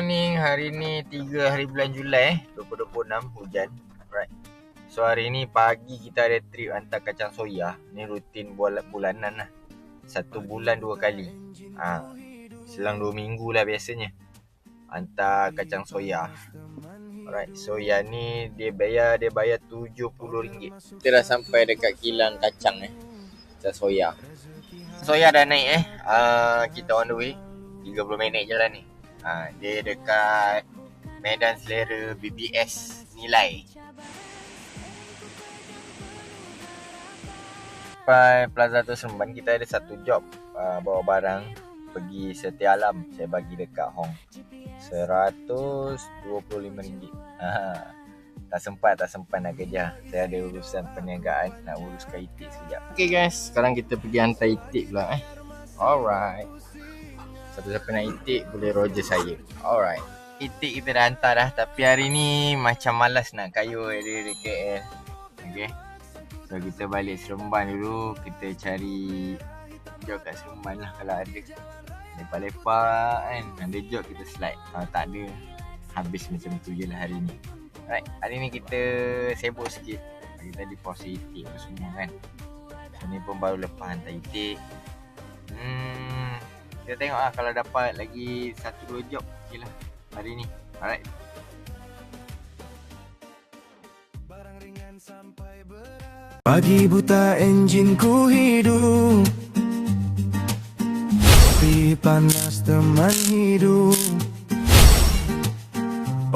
morning. Hari ni 3 hari bulan Julai 2026, hujan. Right. So hari ni pagi kita ada trip hantar kacang soya. Ni rutin bulanan lah. 1 bulan 2 kali. Selang 2 minggu lah biasanya. Hantar kacang soya. Alright, soya ni dia bayar RM70. Kita dah sampai dekat kilang kacang kacang soya. Soya dah naik kita on the way. 30 minit je lah ni. Dia dekat Medan Selera BBS Nilai. Sampai Plaza Tu Seremban, kita ada satu job bawa barang pergi Setia Alam. Saya bagi dekat Hong RM125. Tak sempat nak kerja. Saya ada urusan perniagaan, nak uruskan itik sekejap. Okay guys, sekarang kita pergi hantar itik pula. Alright. Siapa-siapa nak itik boleh roger saya. Alright. Itik kita dah hantar dah. Tapi hari ni macam malas nak kayuh dari KL. Okay. So kita balik Seremban dulu. Kita cari job kat Seremban lah kalau ada. Lepak-lepak kan. Ada job kita slide. Kalau tak ada, habis macam tu je lah hari ni. Alright. Hari ni kita sibuk sikit. Hari tadi puasa itik semua kan. So ni pun baru lepas hantar itik. Kita tengok lah kalau dapat lagi 1-2 job. Okay lah hari ni. Alright. Pagi buta enjin ku hidup, api panas teman hidup.